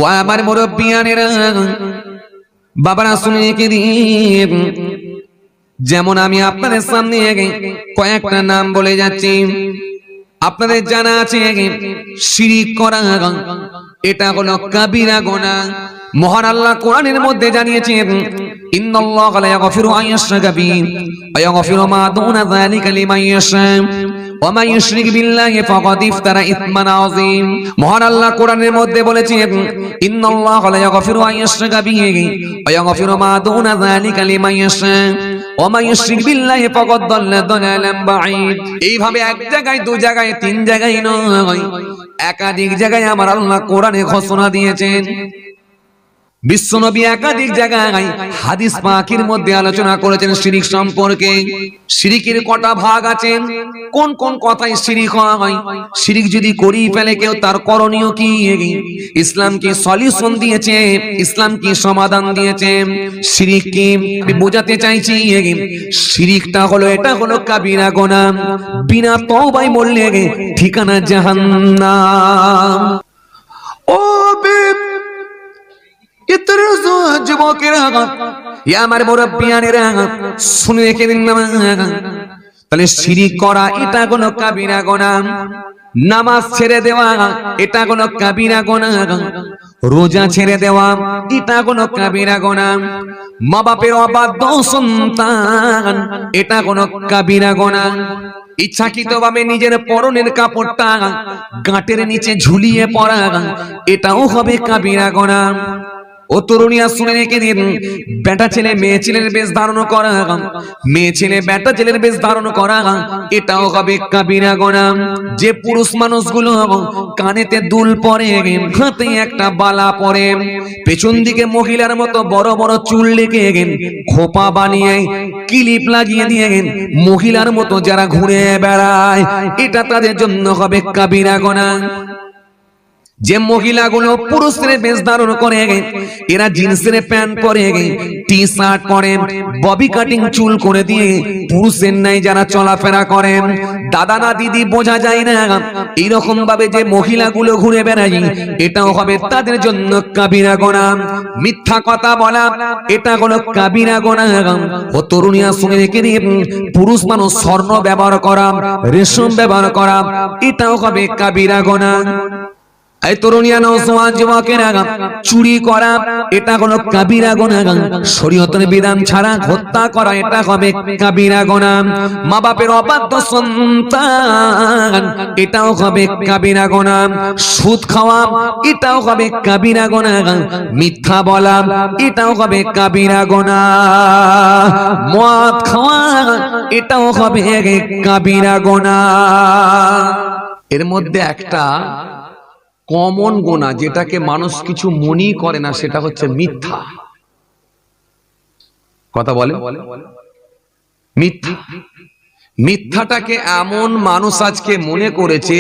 ও আমার মুরব্বিয়ানেরা, বাবারা শুনে রেখে দিন, যেমন আমি আপনাদের সামনে কয়েকটা নাম বলে যাচ্ছি, আপনাদের জানা আছে শিরিক করা এটা হলো কাবিরা গুনাহ। মহান আল্লাহ কোরআনের মধ্যে জানিয়েছেন, ইন্নাল্লাহা লা ইয়াগফিরু আন ইউশরাকা বিহি ওয়া ইয়াগফিরু মা দুনা যালিকা লিমান ইয়াশা ওয়া মান ইউশরিক বিল্লাহি ফাকাদ ইফতারা ইসমান আযীম। মহান আল্লাহ কোরআনের মধ্যে বলেছেন, ইন্নাল্লাহা লা ইয়াগফিরু আন ইউশরাকা বিহি ওয়া ইয়াগফিরু মা দুনা যালিকা লিমান ইয়াশা ওয়া মান ইউশরিক বিল্লাহি ফাকাদ দাল্লা দালালান বাঈদ। এইভাবে এক জায়গায়, দু জায়গায়, তিন জায়গায় নয়, একাধিক জায়গায় আমার আল্লাহ কোরআনে ঘোষণা দিয়েছেন। বিশ্বনবী একাধিক জায়গায় হাদিস পাকের মধ্যে আলোচনা করেছেন শিরিক সম্পর্কে। শিরিকের কটা ভাগ আছে, কোন কোন কথায় শিরিক হয়, শিরিক যদি করি ফেলে কেউ তার করণীয় কি, ইসলাম কি সলিউশন দিয়েছে, ইসলাম কি সমাধান দিয়েছে। শিরিক কি বোঝাতে চাইছি, শিরিকটা হলো, এটা হলো কাবিরা গুনাহ, বিনা তওবায় মরলে ঠিকানা জাহান্নাম। ও যুবকেরা, আমার মুরব্বিয়ানেরা, শুনে রেখে দিন, তাহলে শিরিক করা এটা কোনো কাবিরা গুনাহ, নামাজ ছেড়ে দেওয়া এটা কোনো কাবিরা গুনাহ, রোজা ছেড়ে দেওয়া এটা কোনো কাবিরা গুনাহ, মা বাপের অবাধ্য সন্তান এটা কোনো কাবিরা গুনাহ, ইচ্ছাকৃতভাবে নিজের পরনের কাপড়টা গাঁটের নিচে ঝুলিয়ে পড়া এটাও হবে কাবিরা গুনাহ। ও তরুণীরা শুনে রেখে দিন, বেটা ছেলে মেয়ে ছেলের বেশ ধারণ করা, মেয়ে ছেলে বেটা ছেলের বেশ ধারণ করা এটাও হবে কাবিরা গুনাহ। যে পুরুষ মানুষগুলো কানেতে দুল পরে, হাতে একটা বালা পরে, পেছন দিকে মহিলার মতো বড় বড় চুল লেগে খোপা বানিয়ে ক্লিপ লাগিয়ে দিয়ে মহিলার মতো যারা ঘুরে বেড়ায়, এটা তাদের জন্য হবে কাবিরা গুনাহ। যে মহিলাগুলো পুরুষের বেশ ধারণ করে, এরা জিন্সের প্যান্ট পরে, টি শার্ট পরে, ববি কাটিং চুল করে দিয়ে পুরুষের নাই যারা চলাফেরা করেন, দাদা না দিদি বোঝা যায় না, এইরকম ভাবে যে মহিলাগুলো ঘুরে বেড়ায়, এটাও হবে তাদের জন্য কাবিরা গুনাহ। মিথ্যা কথা বলা এটা হলো কাবিরা গুনাহ। ও তরুণীরা শুনে রেখে দিন, পুরুষ মানুষ স্বর্ণ ব্যবহার করা, রেশম ব্যবহার করা এটাও হবে কাবিরা গুনাহ। এই তরুণীরা, নওজোয়ান যুবকেরা, চুরি করা এটা হলো কাবিরা গুনাহ, শরীয়তের বিধান ছাড়া হত্যা করা এটা হবে কাবিরা গুনাহ, মা বাপের অবাধ্য সন্তান এটাও হবে কাবিরা গুনাহ, সুদ খাওয়া এটাও হবে কাবিরা গুনাহ, মিথ্যা বলা এটাও হবে কাবিরা গুনাহ, মদ খাওয়া এটাও হবে কাবিরা গুনাহ। এর মধ্যে একটা কমন গুনাহ যেটাকে মানুষ কিছু মনেই করে না, সেটা হচ্ছে মিথ্যা কথা বলে। মিথ্যা, মিথ্যাটাকে এমন মানুষ আজকে মনে করেছে,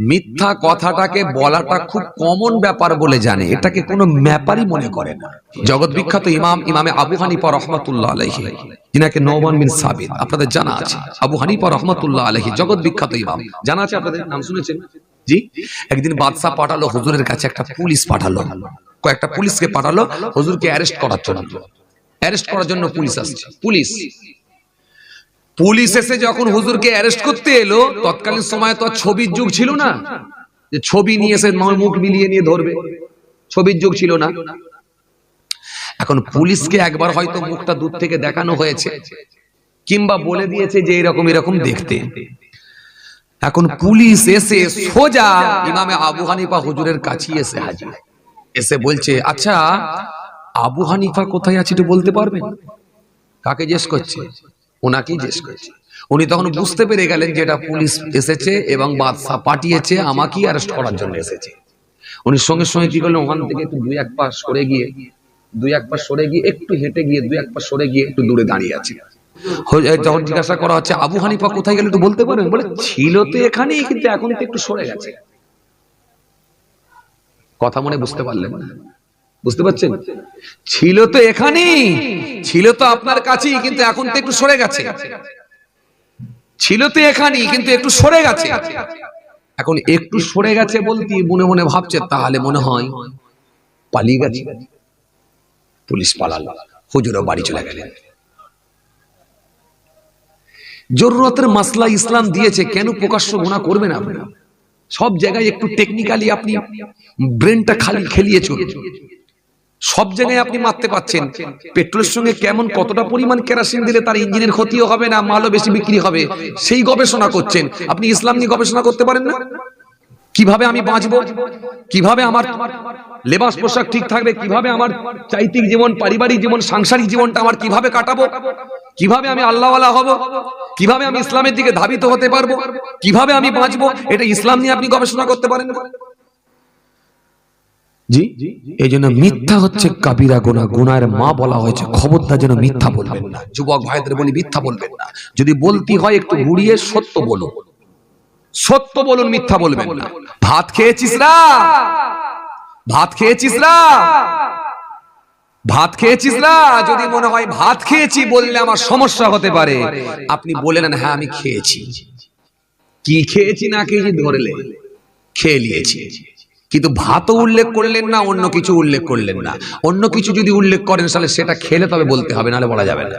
মিথ্যা কথাটাকে বলাটা খুব কমন ব্যাপার বলে জানে, এটাকে কোনো ব্যাপারই মনে করে না। জগৎ বিখ্যাত ইমামে আবু হানিফা রাহমাতুল্লাহ আলাইহি, যিনাকে নোমান বিন সাবিত আপনাদের জানা আছে। আবু হানিফা রাহমাতুল্লাহ আলাইহি জগৎ বিখ্যাত ইমাম, জানা আছে, আপনাদের নাম শুনেছেন জি। একদিন বাদশা পাঠালো হুজুরের কাছে, একটা পুলিশ পাঠালো, কয়েকটা পুলিশকে পাঠালো হুজুরকে অ্যারেস্ট করার জন্য। অ্যারেস্ট করার জন্য পুলিশ আসছে। পুলিশ এসে যখন হুজুরকে অ্যারেস্ট করতে এলো, তৎকালীন সময় তো ছবির যুগ ছিল না যে ছবি নিয়ে এসে মুখ মিলিয়ে নিয়ে ধরবে, ছবির যুগ ছিল না। এখন পুলিশকে একবার হয়তো মুখটা দূর থেকে দেখানো হয়েছে, কিংবা বলে দিয়েছে যে এরকম এরকম দেখতে। এখন পুলিশ এসে সোজা ইমামে আবু হানিফা হুজুরের কাছে এসে হাজির, এসে বলছে, আচ্ছা আবু হানিফা কোথায় আছে একটু বলতে পারবেন? কাকে জিজ্ঞেস করছে? ওনাকেই জিজ্ঞেস করছে। উনি তখন বুঝতে পেরে গেলেন যে এটা পুলিশ এসেছে এবং বাদশা পাঠিয়েছে আমাকেই অ্যারেস্ট করার জন্য এসেছে। উনি সঙ্গে সঙ্গে কি করলেন, ওখান থেকে একটু দুই এক পা সরে গিয়ে একটু হেঁটে গিয়ে দুই এক পা সরে গিয়ে একটু দূরে দাঁড়িয়ে আছে। যখন জিজ্ঞাসা করা হচ্ছে আবু হানিফা কোথায় গেল একটু বলতে পারবেন? বলে ছিল তো এখানেই, কিন্তু এখন তো একটু সরে গেছে। কথা মনে বুঝতে পারলেন না? বুঝতে পারছেন? ছিল তো এখানেই, ছিল তো আপনার কাছেই, কিন্তু এখন তো একটু সরে গেছে। ছিল তো এখানেই কিন্তু একটু সরে গেছে। এখন একটু সরে গেছে বলতে মনে মনে ভাবছে তাহলে মনে হয় পালিয়ে গেছে, পুলিশ পালালো, হুজুরও বাড়ি চলে গেলেন। জরুরতের মাসলা ইসলাম দিয়েছে, কেন প্রকাশ্য গুনাহ করবেন আপনি? সব জায়গায় একটু টেকনিক্যালি আপনি ব্রেনটা খালি খেলিয়ে চলুন। সব জায়গায় আপনি মারতে পাচ্ছেন। পেট্রোলের সঙ্গে কেমন কতটা পরিমাণ কেরোসিন দিলে তার ইঞ্জিনের ক্ষতিও হবে না, মালও বেশি বিক্রি হবে, সেই গবেষণা করছেন। আপনি ইসলাম নিয়ে গবেষণা করতে পারেন না? কিভাবে আমি বাঁচবো, কিভাবে আমার লেবাস পোশাক ঠিক থাকবে, কিভাবে আমার চারিত্রিক জীবন, পারিবারিক জীবন, সাংসারিক জীবনটা আমার কিভাবে কাটাবো, কিভাবে আমি আল্লাহওয়ালা হব, কিভাবে আমি ইসলামের দিকে ধাবিত হতে পারবো, কিভাবে আমি বাঁচবো, এটা ইসলাম নিয়ে আপনি গবেষণা করতে পারেন না। জি, এই জন্য মিথ্যা হচ্ছে কাবিরা গুনাহ, গুনাহের মা বলা হয়েছে। খবরদার যেন মিথ্যা বলবেন না। যুবক ভাইদের বলি, মিথ্যা বলবেন না। যদি বলতে হয় একটু ঘুরিয়ে সত্য বলুন, সত্য বলুন, মিথ্যা বলবেন না। ভাত খেয়েছিস না, ভাত খেয়েছিস না, ভাত খেয়েছিস না, যদি মনে হয় ভাত খেয়েছি বললে আমার সমস্যা হতে পারে, আপনি বলে নেন হ্যাঁ আমি খেয়েছি। কি খেয়েছি না খেয়েছি ধরলে খেয়ে নিয়েছি, কিন্তু ভাতও উল্লেখ করলেন না, অন্য কিছু উল্লেখ করলেন না। অন্য কিছু যদি উল্লেখ করেন তাহলে সেটা খেলে তবে বলতে হবে, নাহলে বলা যাবে না।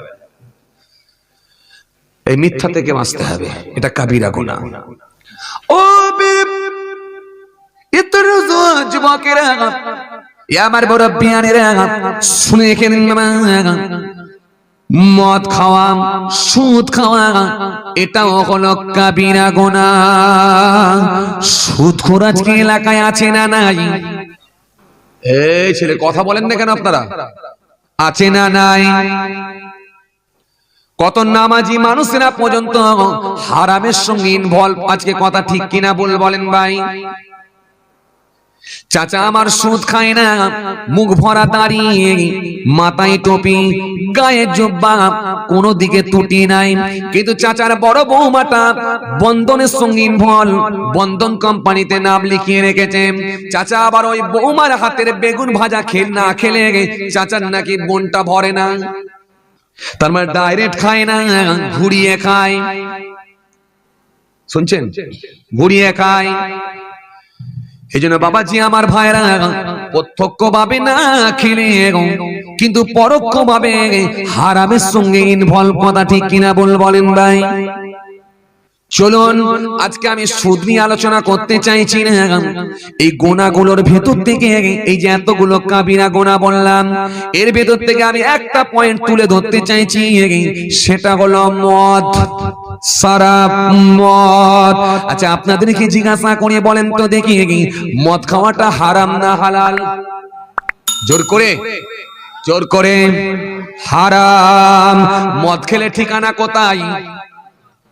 এই মিথ্যা থেকে বাঁচতে হবে, এটা কাবিরা গুনাহ। ও যুবকেরা, আমার মুরব্বিয়ানেরা, শুনে রেখে দিন, মদ খাওয়া, সুদ খাওয়া, এটাও হলো কাবিরা গুনাহ। সুদখোর আজকে এলাকায় আছে না নাই? এই ছেলে কথা বলেন না কেন আপনারা? আছে না নাই? কত নামাজি মানুষেরা পর্যন্ত হারামের সঙ্গে ইনভলভ। আজকে কথা ঠিক কিনা বলেন ভাই? চাচা আমার সুদ খায় না, মুখ ভরা দাঁড়িয়ে, মাথায় টুপি, গায়ে জুব্বা, কোনো দিকে ত্রুটি নাই, কিন্তু চাচার বড় বৌমাটা বন্ধনের সঙ্গে ইনভলভ, বন্ধন কোম্পানিতে নাম লিখিয়ে রেখেছে। চাচা আবার ওই বৌমার হাতের বেগুন ভাজা না খেলে চাচার নাকি মনটা ভরে না। তার মানে ডাইরেক্ট খায় না, ঘুরিয়ে খায়। শুনছেন? ঘুরিয়ে খায়। এই জন্য বাবাজি আমার ভাইরা, প্রত্যক্ষ ভাবে না খেলে কিন্তু পরোক্ষ ভাবে হারামের সঙ্গে ইনভলভ, কথা ঠিক কিনা বলেন ভাই? চলুন আজকে আমি সুদ নিয়ে আলোচনা করতে চাইছি না। এই গুনাহগুলোর ভেতর থেকে, এই যে এতগুলো কাবিরা গুনাহ বললাম, এর ভেতর থেকে আমি একটা পয়েন্ট তুলে ধরতে চাইছি, সেটা হলো মদ, শরাব, মদ। আচ্ছা আপনাদেরকে জিজ্ঞাসা করে বলেন তো দেখি, মদ খাওয়াটা হারাম না হালাল? জোর করে, জোর করে। হারাম। মদ খেলে ঠিকানা কোথায়?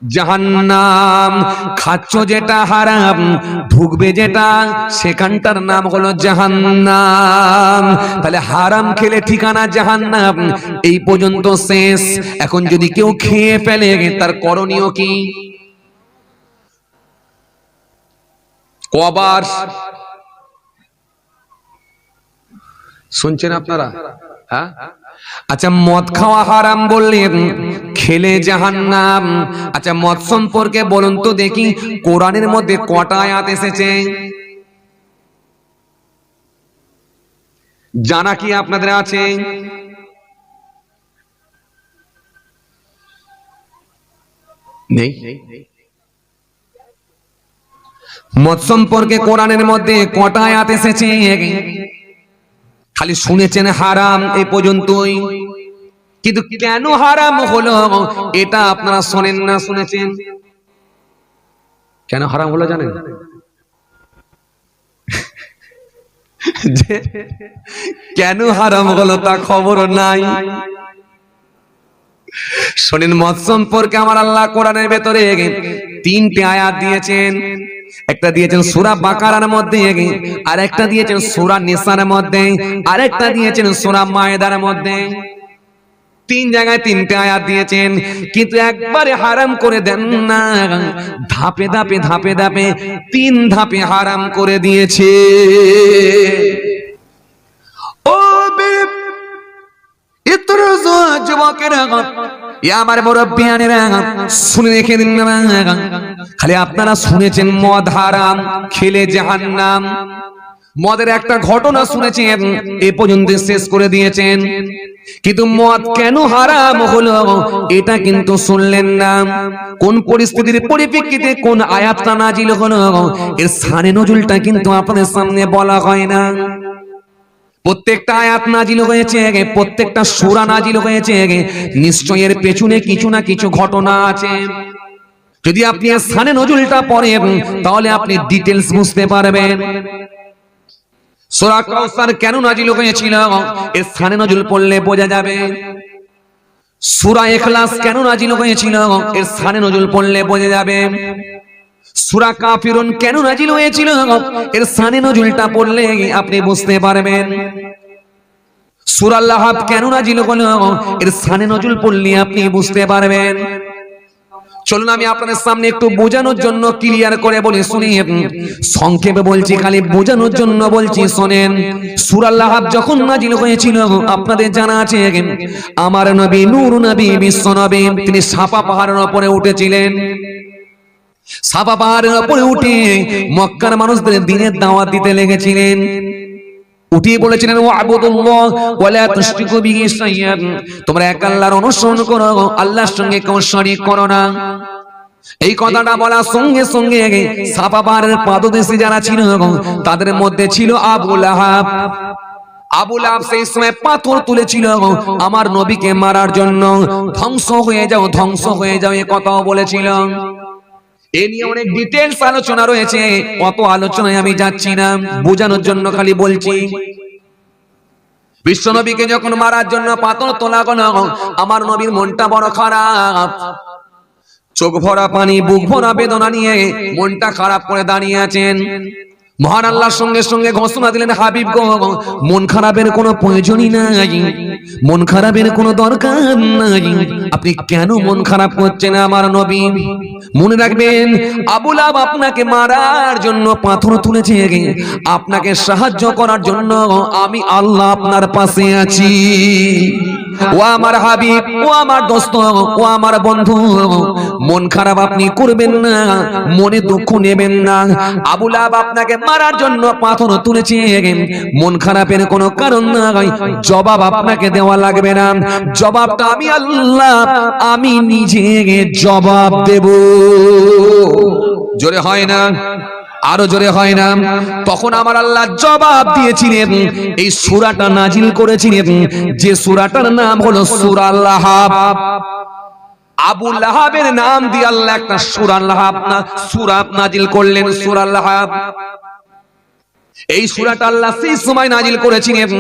জাহান্নাম। খাচ্ছ যেটা হারাম, ঢুকবে যেটা, সেখানটার নাম হলো জাহান্নাম। তাহলে হারাম খেলে ঠিকানা জাহান্নাম, এই পর্যন্ত শেষ। এখন যদি কেউ খেয়ে ফেলে, তার করণীয় কি? কবার শুনছেন আপনারা? হ্যাঁ, আচ্ছা মদ খাওয়া হারাম বললেন, খেলে জাহান্নাম। আচ্ছা মদ সম্পর্কে বলুন তো দেখি, কোরআনের মধ্যে কটা আয়াত এসেছে? জানা কি আপনাদের আছে? নেই। মদ সম্পর্কে কোরআনের মধ্যে কটা আয়াত এসেছে? খালি শুনেছেন হারাম এই পর্যন্তই, কিন্তু কেন হারাম হলো এটা আপনারা শোনেন না, শুনেছেন? কেন হারাম হলো জানেন? কেন হারাম হলো তা খবর নাই। শোনেন, মদ সম্পর্কে আমার আল্লাহ কোরআনের ভেতরে তিনটে আয়াত দিয়েছেন। একটা দিয়েছেন সূরা বাকারার মধ্যে, আর একটা দিয়েছেন সূরা নিসার মধ্যে, আর একটা দিয়েছেন সূরা মায়েদার মধ্যে। তিন জায়গায় তিনটে আয়াত দিয়েছেন, কিন্তু একবারে হারাম করে দেন না, ধাপে ধাপে ধাপে ধাপে তিন ধাপে হারাম করে দিয়েছে। ও যুবকেরা, আমার মুরব্বিয়ানেরা, শুনে রেখে দিন। খালি আপনারা শুনেছেন মদ হারাম, খেলে জাহান্নাম, মদের একটা ঘটনা শুনেছেন, এ পর্যন্ত শেষ করে দিয়েছেন, কিন্তু মদ কেন হারাম হলো এটা কিন্তু শুনলেন না। কোন পরিস্থিতির পরিপ্রেক্ষিতে কোন আয়াতটা নাজিল হলো এর শানে নজুলটা কিন্তু আপনাদের সামনে বলা হয় না। প্রত্যেকটা আয়াত নাজিল হয়েছে, প্রত্যেকটা সূরা নাজিল হয়েছে, নিশ্চয়ই এর পেছনে কিছু না কিছু ঘটনা আছে। যদি আপনি এর শানে নজুলটা পড়েন তাহলে আপনি ডিটেইলস বুঝতে পারবেন। সূরা কাউসার কেন নাজিল হয়েছিল এর শানে নজুল পড়লে বোঝা যাবে। সূরা ইখলাস কেন নাজিল হয়েছিল এর শানে নজুল পড়লে বোঝা যাবে। সূরা কাফিরুন কেন নাজিল হয়েছিল এর শানে নজুলটা পড়লে আপনি বুঝতে পারবেন। সূরা লাহাব কেন নাজিল হলো এর শানে নজুল পড়লে আপনি বুঝতে পারবেন। চলুন আমি আপনাদের সামনে একটু বোঝানোর জন্য ক্লিয়ার করে বলি, শুনিয়ে সংক্ষেপে বলছি, খালি বোঝানোর জন্য বলছি, শোনেন। সূরা লাহাব যখন নাজিল হয়েছিল আপনাদের জানা আছে, আমার নবী নূর নবী বিশ্ব নবী তিনি সাফা পাহাড়ের উপরে উঠেছিলেন। সাফা পাহাড়ের উপরে উঠে মক্কার মানুষদের দ্বীনের দাওয়াত দিতে লেগেছিলেন। উঠিয়ে বলেছিলেন ওয়াবুদুল্লাহ ওয়ালা তুশরিকু বিহি শাইয়ান, তোমরা এক আল্লাহর অনুসরণ করো, আল্লাহর সঙ্গে কোনো শরীক করো না। এই কথাটা বলার সঙ্গে সঙ্গে সাফা পাহাড়ের পাদদেশে যারা ছিল তাদের মধ্যে ছিল আবু লাহাব। আবু লাহাব সেই সময় পাথর তুলেছিল আমার নবীকে মারার জন্য, ধ্বংস হয়ে যাও ধ্বংস হয়ে যাও, এই কথাও বলেছিল। এ নিয়ে অনেক ডিটেইলস আলোচনা রয়েছে, অত আলোচনায় আমি যাচ্ছি না, বোঝানোর জন্য খালি বলছি। বিশ্ব নবীকে যখন মারার জন্য পাথর তোলা হলো আমার নবীর মনটা বড় খারাপ, চোখ ভরা পানি বুক ভরা বেদনা নিয়ে মনটা খারাপ করে দাঁড়িয়ে আছেন। মহান আল্লাহর সঙ্গে সঙ্গে ঘোষণা দিলেন, হাবিব গো মন খারাপের কোনো প্রয়োজনই নাই, মন খারাপের কোনো দরকার নাই, আপনি কেন মন খারাপ করছেন আমার নবী? মনে রাখবেন আবু লাহাব আপনাকে মারার জন্য পাথর তুলেছে, আপনাকে সাহায্য করার জন্য আমি আল্লাহ আপনার পাশে আছি। ও আমার হাবিব, ও আমার দোস্ত, ও আমার বন্ধু, মন খারাপ আপনি করবেন না, মনে দুঃখ নেবেন না। আবু লাহাব আপনাকে মারার জন্য পাথর তুলেছে, মন খারাপের কোনো কারণ নাই, জবাব আপনাকে দেওয়া লাগবে না, জবাবটা আমি আল্লাহ আমি নিজে জবাব দেব। জোরে হয় না? আরো জোরে হয় না? তখন আমার আল্লাহ জবাব দিয়েছিলেন, এই সূরাটা নাজিল করেছিলেন যে সূরাটার নাম হলো সূরা লাহাব। আবু লাহাবের নাম দিয়ে আল্লাহ একটা সূরা লাহাব না সূরা নাজিল করলেন, সূরা লাহাব। এই সূরাটা আল্লাহ সেই সময় নাজিল করেছিলেন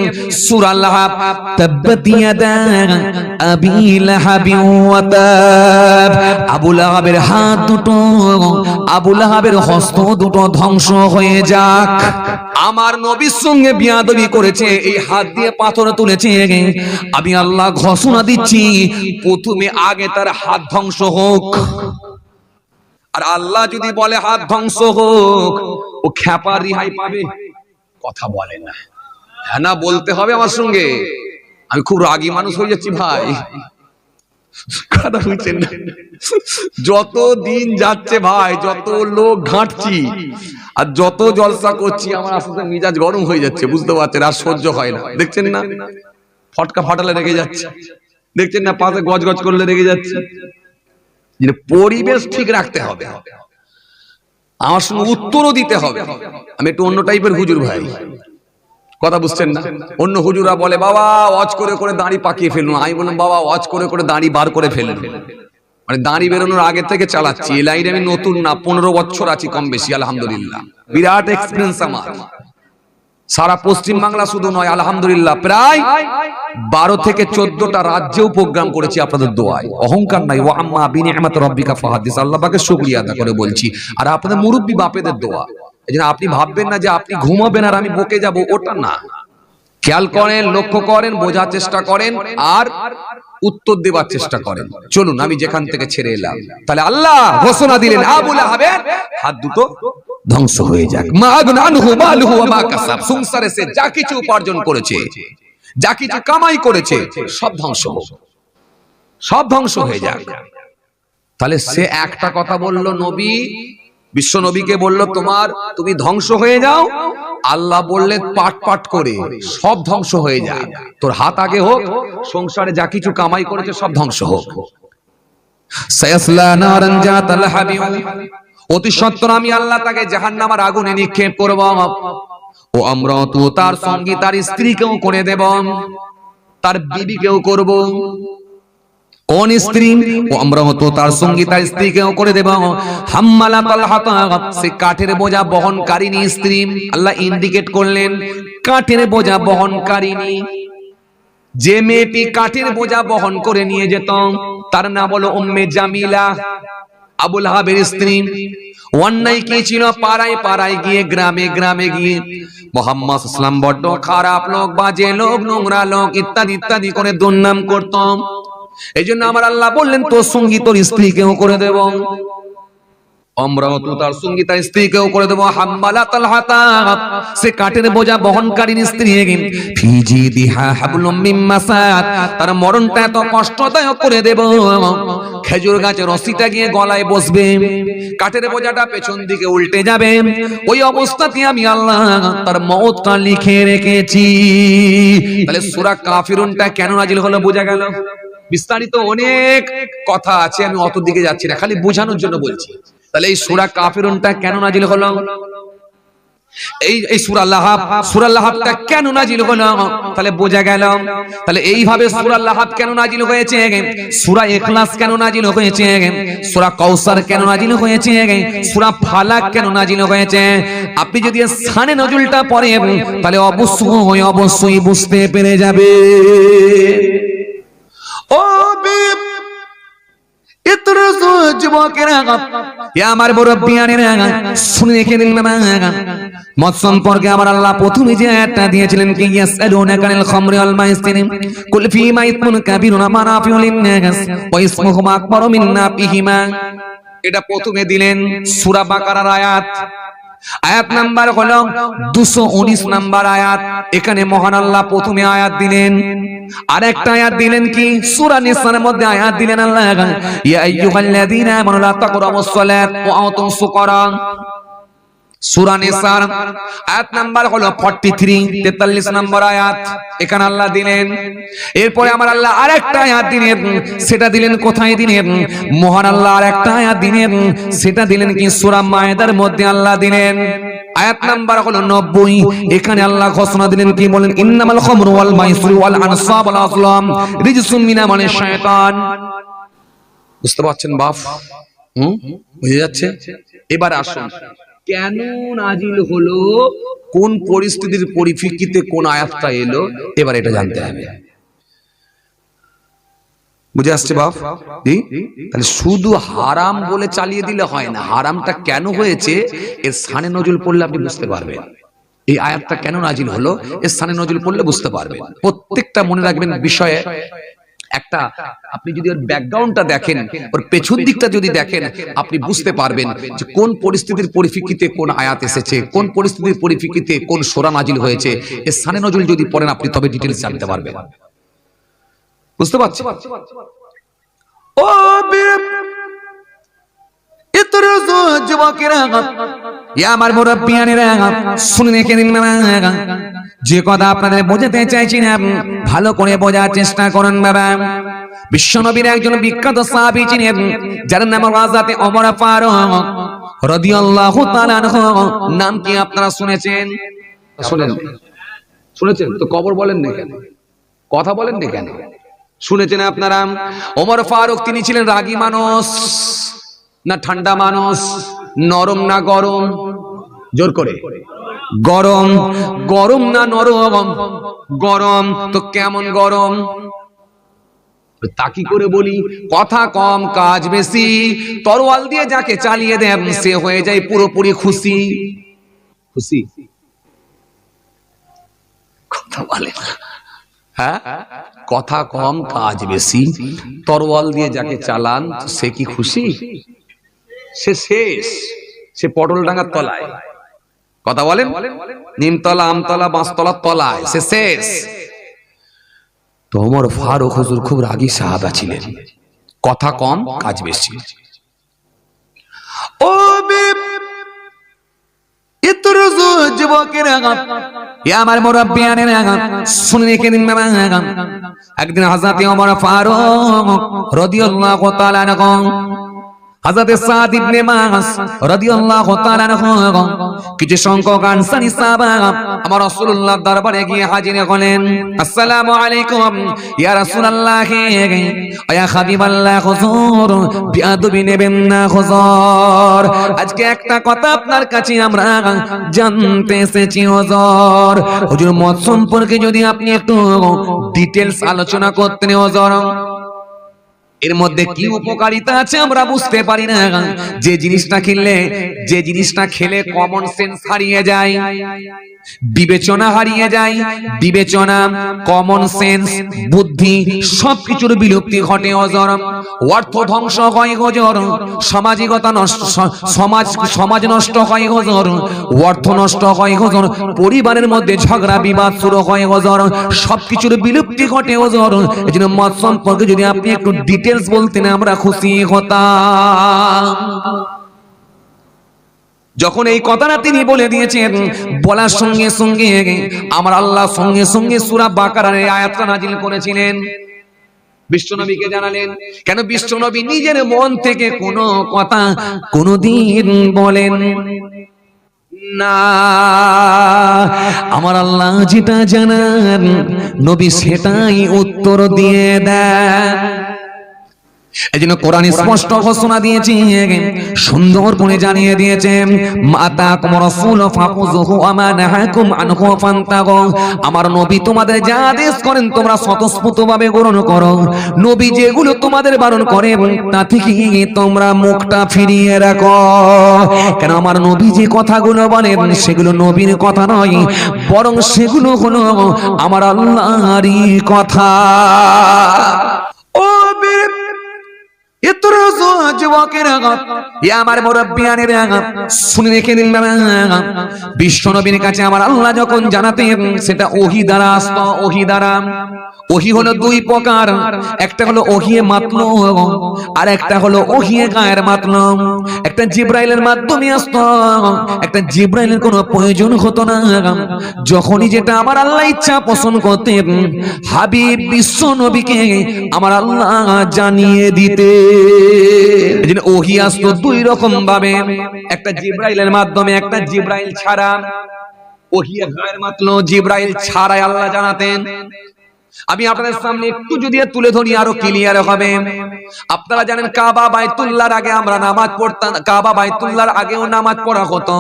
সূরা লাহাব। তাব্বাত ইয়াদা আবি লাহাবি ওয়া তাব, আবু লাহাবের হাত দুটো, আবু লাহাবের হস্ত দুটো ধ্বংস হয়ে যাক। আমার নবীর সঙ্গে বিয়াদবি করেছে, এই হাত দিয়ে পাথর তুলেছে, আমি আল্লাহ ঘোষণা দিচ্ছি প্রথমে আগে তার হাত ধ্বংস হোক। আর আল্লাহ যদি বলে হাত ধ্বংস হোক, ও খ্যাপা রিহাই পাবে? কথা বলে না, হ্যাঁ না বলতে হবে আমার সঙ্গে। আমি খুব রাগী মানুষ হয়ে যাচ্ছি ভাই, কথা বুঝছেন না? যত দিন যাচ্ছে ভাই, যত লোক ঘাঁটছি আর যত জলসা করছি, আমার আসলে মিজাজ গরম হয়ে যাচ্ছে, বুঝতে পারছেন? আর সহ্য হয় না, দেখছেন না? ফটকা ফাটালে রেগে যাচ্ছে, দেখছেন না? পাশে গজ গজ করলে রেগে যাচ্ছে। পরিবেশ ঠিক রাখতে হবে, আমার সঙ্গে উত্তরও দিতে হবে। আমি একটু অন্য টাইপের হুজুর ভাই, কথা বুঝছেন না? অন্য হুজুরা বলে বাবা ওয়াজ করে করে দাড়ি পাকিয়ে ফেলুন, আমি বললাম বাবা ওয়াজ করে করে দাড়ি বার করে ফেলুন। মানে দাড়ি বেরোনোর আগে থেকে চালাচ্ছি, এই লাইনে আমি নতুন না, 15 বছর আছি কম বেশি, আলহামদুলিল্লাহ বিরাট এক্সপিরিয়েন্স আমার। সারা পশ্চিম বাংলা শুধু নয়, আলহামদুলিল্লাহ প্রায় 12 থেকে 14টা রাজ্যেও প্রোগ্রাম করেছি আপনাদের দোয়ায়। অহংকার নাই, ওয়া আম্মা বিনিআমাতি রাব্বিকা ফাহাদিস, আল্লাহ পাকের শুকরিয়া আদা করে বলছি। আর আপনাদের মুরব্বি বাপেদের দোয়া, এইজন্য আপনি ভাববেন না যে আপনি ঘুমাবেন আর আমি বকে যাব, ওটা না। খেয়াল করেন, লক্ষ্য করেন, বোঝার চেষ্টা করেন আর উত্তর দেওয়ার চেষ্টা করেন। চলুন আমি যেখান থেকে ছেড়ে এলাম, তাহলে আল্লাহ ঘোষণা দিলেন আবু লাহাবের হাত দুটো ধ্বংস হয়ে যাক। সংসারে সে যা কিছু উপার্জন করেছে, যা কিছু কামাই করেছে, সব ধ্বংস হোক, সব ধ্বংস হয়ে যাক। তাহলে সে একটা কথা বলল, নবী বিশ্ব নবীকে বলল তুমি ধ্বংস হয়ে যাও, আল্লাহ বললেন পাট পাট করে সব ধ্বংস হয়ে যাক, তোর হাত আগে হোক, সংসারে যা কিছু কামাই করেছে সব ধ্বংস হোক। সায়াসলা নারান জাতাল হাবিব, অতি সত্বর আমি আল্লাহ তাকে জাহান্নামের আগুনে নিক্ষেপ করব। ও আমরাতু, তার সঙ্গী তার স্ত্রীকেও করে দেব, তার বিবিকেও করব। কোন স্ত্রী? ও আমরাতু, তার সঙ্গী তার স্ত্রীকেও করে দেব। হাম্মালাতাল হাতাব, সে কাঠের বোঝা বহনকারিনী স্ত্রী। আল্লাহ ইন্ডিকেট করলেন কাঠের বোঝা বহনকারিনী। যে মেয়েটি কাঠের বোঝা বহন করে নিয়ে যেত তার নাম হলো উম্মে জামিলা, আবুল হাবের স্ত্রী। অন্যায় কি ছিল? পাড়ায় পাড়ায় গিয়ে, গ্রামে গ্রামে গিয়ে মুহাম্মদ সাল্লাল্লাহু আলাইহি ওয়াসাল্লাম বড্ড খারাপ লোক, বাজে লোক, নোংরা লোক ইত্যাদি ইত্যাদি করে দুর্নাম করতাম। এই জন্য আমার আল্লাহ বললেন তোর সঙ্গী তোর স্ত্রীকেও করে দেব। আমরাতু, তার সঙ্গী তার স্ত্রীকেও করে দেব। হাম্মালাতাল হাতাব, সে কাঠের বোঝা বহনকারিনী স্ত্রী। ফি জিদিহা হাবলুম মিন মাসাদ, তার মরণটা এত কষ্টদায়ক করে দেব, খেজুর গাছের রশিটা গিয়ে গলায় বসবে, কাঠের বোঝাটা পেছন দিকে উল্টে যাবে। ওই অবস্থাতে আমি আল্লাহ তার মওতটা লিখে রেখেছি। তাহলে সূরা কাফিরুনটা কেন নাজিল হলো বোঝা গেল। বিস্তারিত অনেক কথা আছে, আমি অত দিকে যাচ্ছি না, খালি বোঝানোর জন্য বলছি। তাহলে এই সূরা কাফিরুনটা কেন নাজিল হলো? এই সূরা লাহাবটা কেন নাজিল হলো? তাহলে বোঝা গেল। তাহলে এইভাবে সূরা লাহাব কেন নাজিল হয়েছে, সূরা ইখলাস কেন নাজিল হয়েছে, সূরা কাউসার কেন নাজিল হয়েছে, সূরা ফালাক কেন নাজিল হয়েছে, আপনি যদি শানে নজুলটা পড়েন তাহলে অবশ্যই অবশ্যই বুঝতে পেরে যাবে। ও আমার মুরব্বিয়ানেরা শুনে রেখে দিন। মদ সম্পর্কে আমার আল্লাহ প্রথমে যে আয়াতটা দিয়েছিলেন কি ইয়াসআলুনাকা আনিল খামরি ওয়াল মাইসির কুল ফীমা ইসমুন কাবীরুন ওয়া মানাফিউ লিন-নাস ওয়া ইসমুহুমা আকবারু মিন নাফইহিমা, এটা প্রথমে দিলেন সূরা বাকারার আয়াত। আয়াত নাম্বার হলো 219 নাম্বার আয়াত। এখানে মহান আল্লাহ প্রথমে আয়াত দিলেন, আরেকটা আয়াত দিলেন কি সূরা নিসার মধ্যে আয়াত দিলেন আল্লাহ ইয়া আইয়ুহাল্লাযীনা আমানু লা তাকরাবুস সালাত ওয়া আতুস সুকারা। সূরা নিসার আয়াত নাম্বার হলো 43, 43 নম্বর আয়াত। এখানে আল্লাহ দিলেন। এরপরে আমার আল্লাহ আরেকটা আয়াত দিলেন, সেটা দিলেন কোথায় দিলেন? মহান আল্লাহ আরেকটা আয়াত দিলেন, সেটা দিলেন কি সূরা মায়েদার মধ্যে আল্লাহ দিলেন আয়াত নাম্বার হলো 90। এখানে আল্লাহ ঘোষণা দিলেন কি বলেন? ইন্নামাল খামরু ওয়াল মাইসিরু ওয়াল আনসাব ওয়াল আজলাম রিজসুম মিন আমালিশ শায়তান। বুঝতে পারছেন বাপ? বুঝে যাচ্ছে? এবার আসুন কেন নাজিল হলো, কোন পরিস্থিতির পরিপ্রেক্ষিতে কোন আয়াতটা এলো, এবার এটা জানতে হবে। বুঝে আসছে বাপ? তাহলে শুধু হারাম বলে চালিয়ে দিলে হয় না, হারামটা কেন হয়েছে এর শানে নজুল পড়লে আপনি বুঝতে পারবেন। এই আয়াতটা কেন নাজিল হলো এর শানে নজুল পড়লে বুঝতে পারবেন। প্রত্যেকটা মনে রাখবেন বিষয়ে একটা, আপনি যদি ওর ব্যাকগ্রাউন্ডটা দেখেন, ওর পেছন দিকটা যদি দেখেন, আপনি বুঝতে পারবেন যে কোন পরিস্থিতির পরিপ্রেক্ষিতে কোন আয়াত এসেছে, কোন পরিস্থিতির পরিপ্রেক্ষিতে কোন সূরা নাজিল হয়েছে। এর শানে নজুল যদি পড়েন আপনি তবে ডিটেইলস জানতে পারবেন। বুঝতে পারছেন? ও যুবকেরা, আমার মুরব্বিয়ানেরা শুনে রেখে দিন। যে কথা আপনাদের বোঝাতে চাইছি না ভালো করে বোঝার চেষ্টা করুন বাবা। বিশ্বনবীর একজন বিখ্যাত সাহাবী ছিলেন যার নাম হযরত ওমর ফারুক রাদিয়াল্লাহু তাআলা আনহু। নাম কি আপনারা শুনেছেন? শুনেছেন তো কবর বলেন না কেন, কথা বলেন না কেন? শুনেছেন আপনারা? ওমর ফারুক তিনি ছিলেন রাগী মানুষ না ঠান্ডা মানুষ, নরম না গরম? জোর করে গরম। গরম না নরম? গরম। তো কেমন গরম? তাকি করে বলি, কথা কম কাজ বেশি, তরোয়াল দিয়ে যাকে চালিয়ে দেন সে হয়ে যায় পুরোপুরি খুশি। খুশি কথা বলে না, হ্যাঁ? কথা কম কাজ বেশি, তরোয়াল দিয়ে যাকে চালান সে কি খুশি? সে শেষ, সে পটল ডাঙ্গার তলায়। কথা বলেন? নিমতলা, আমতলা, বাঁশতলার তলায় সে শেষ। তো ওমর ফারুক হুজুর খুব রাগী সাহাবা ছিলেন, কথা কম কাজ বেশি। ও ইতর যুবকেরা আমার মুরব্বিয়ানেরা শুনে রেখে দিন বাবা। একদিন হযরত ওমর ফারুক রাদিয়াল্লাহু তাআলা আনহু হযরত সাদ ইবনে মাস রাদিয়াল্লাহু তাআলা আনহু কিছু সংখ্যক আনসারী সাহাবা আমার রাসূলুল্লাহর দরবারে গিয়ে হাজির হলেন। আসসালামু আলাইকুম ইয়া রাসূলুল্লাহ, ইয়া হাবিবাল্লাহ, হুজুর বিয়াদবি নেবেন না হুজুর, আজকে একটা কথা আপনার কাছে আমরা জানতে এসেছি হুজুর। হুজুর মত সম্পর্কে যদি আপনি একটু ডিটেইলস আলোচনা করতেন হুজুর। এর মধ্যে কি উপকারিতা আছে আমরা বুঝতে পারি না। যে জিনিসটা খেলে কমন সেন্স হারিয়ে যায়, বিবেচনা হারিয়ে যায়, বিবেচনা, কমন সেন্স, বুদ্ধি সবকিছুর বিলুপ্তি ঘটে হুজুর। অর্থ ধ্বংস হয় হুজুর, সামাজিকতা নষ্ট, সমাজ নষ্ট হয় হুজুর, অর্থ নষ্ট হয় হুজুর, পরিবারের মধ্যে ঝগড়া বিবাদ শুরু হয় হুজুর, সবকিছুর বিলুপ্তি ঘটে হুজুর। এজন্য মত সম্পর্কে যদি আপনি একটু ডিটেইলস বলতেন আমরা খুশি হতাম। যখন এই কথাটা তিনি বলে দিয়েছেন, বলার সঙ্গে সঙ্গে আমার আল্লাহ সঙ্গে সঙ্গে সূরা বাকারার এই আয়াতটা নাজিল করেছিলেন, বিশ্বনবীকে জানালেন। কেন বিশ্বনবী নিজের মন থেকে কোনো কথা কোনোদিন বলেন না, আমার আল্লাহ যেটা জানান নবী সেটাই উত্তর দিয়ে দেন। এজন্য কোরআন স্পষ্ট ঘোষণা দিয়েছে, সুন্দর করে জানিয়ে দিয়েছে, মাতাকুম রাসূল ফাখুযুহু ওয়া মা নাহাকুম আনহু ফান্তাগু। আমার নবী তোমাদের যা আদেশ করেন তোমরা স্বতঃস্ফূর্তভাবে গ্রহণ করো, নবী যেগুলো তোমাদের বারণ করেন তা থেকে তোমরা মুখটা ফিরিয়ে রাখো। কেন আমার নবী যে কথাগুলো বলেন সেগুলো নবীর কথা নয়, বরং সেগুলো হলো আমার আল্লাহরই কথা। ও আমার মুরব্বিয়ানেরা শুনে রেখে দিন বাবা। বিশ্বনবীর কাছে আমার আল্লাহ যখন জানাতেন সেটা ওহী দ্বারা আসতো। ওহী দ্বারা, ওহী হলো দুই প্রকার, একটা হলো ওহিয়ে মাতলুব আর একটা হলো ওহিয়ে গায়ের মাতলুব। একটা জিবরাইলের মাধ্যমে আসতো, একটা জিবরাইলের কোনো প্রয়োজন হতো না। যখনই যেটা আমার আল্লাহ ইচ্ছা পোষণ করতেন হাবিব বিশ্ব নবীকে আমার আল্লাহ জানিয়ে দিতে। এজন্য ওহী আসতো দুই রকম ভাবে, একটা জিবরাইলের মাধ্যমে, একটা জিবরাইল ছাড়া। ওহী গায়ের মাতলুব জিবরাইল ছাড়াই আল্লাহ জানাতেন। আমি আপনাদের সামনে একটু যদি তুলে ধরি আরো ক্লিয়ার হবে। আপনারা জানেন কাবা বাইতুল্লাহর আগে আমরা নামাজ পড়তাম, কাবা বাইতুল্লাহর আগেও নামাজ পড়া হতো।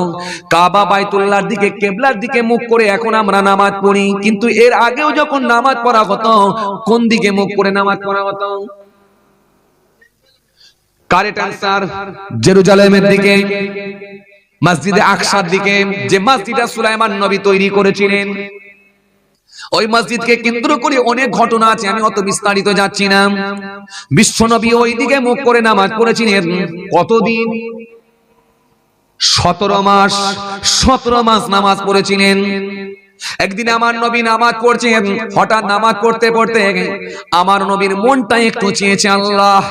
কাবা বাইতুল্লাহর দিকে কিবলার দিকে মুখ করে এখন আমরা নামাজ পড়ি, কিন্তু এর আগেও যখন নামাজ পড়া হতো কোন দিকে মুখ করে নামাজ পড়া হতো? কারেক্ট আনসার জেরুজালেমের দিকে, মসজিদে আকসার দিকে, যে মসজিদটা সুলাইমান নবী তৈরি করেছিলেন। ওই মসজিদকে কেন্দ্র করে অনেক ঘটনা আছে, আমি অত বিস্তারিত যাচ্ছি না। বিশ্বনবী ওই দিকে মুখ করে নামাজ পড়েছিলেন কতদিন? 17 মাস। 17 মাস নামাজ পড়েছিলেন। একদিন আমার নবী নামাজ পড়ছেন, হঠাৎ নামাজ পড়তে পড়তে আমার নবীর মনটা একটু চেয়েছে, আল্লাহ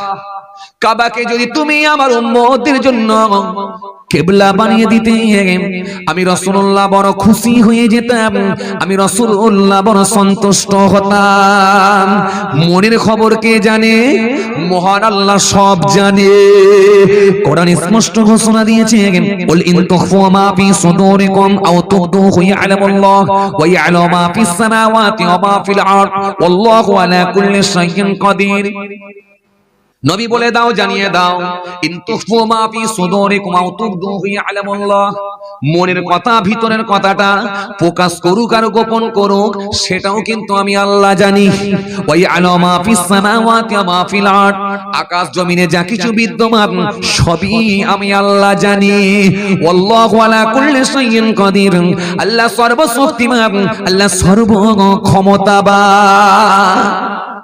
কাবাকে যদি তুমি আমার উম্মতের জন্য কিবলা বানিয়ে দিতে আমি রাসূলুল্লাহ বড় খুশি হয়ে যেতাম, আমি রাসূলুল্লাহ বড় সন্তুষ্ট হতাম। মনের খবর কে জানে? মহান আল্লাহ সব জানে। কোরআন স্পষ্ট ঘোষণা দিয়েছে, কুল ইন তুখফু মা ফি সুদুরিকুম আও তুবদুহু ইয়ালামুল্লাহ ওয়া ইয়ালামু মা ফিস সামাওয়াতি ওয়া মা ফিল আরদ ওয়াল্লাহু আলা কুল্লি শাইইন কাদির। নবী বলে দাও, জানিয়ে দাও, ইন তুখফু মা ফি সুদুরিকুম আও তুবদুহু ইয়ালামুল্লাহ, মনের কথা, ভিতরের কথাটা প্রকাশ করুক আর গোপন করুক সেটাও কিন্তু আমি আল্লাহ জানি। ওয়া ইয়ালামু মা ফিস সামাওয়াতি ওয়া মা ফিল আরদ, আকাশ জমিনে যা কিছু বিদ্যমান সবই আমি আল্লাহ জানি। ওয়াল্লাহু আলা কুল্লি শাইইন কাদির, আল্লাহ সর্বশক্তিমান, আল্লাহ সর্বক্ষমতাবান।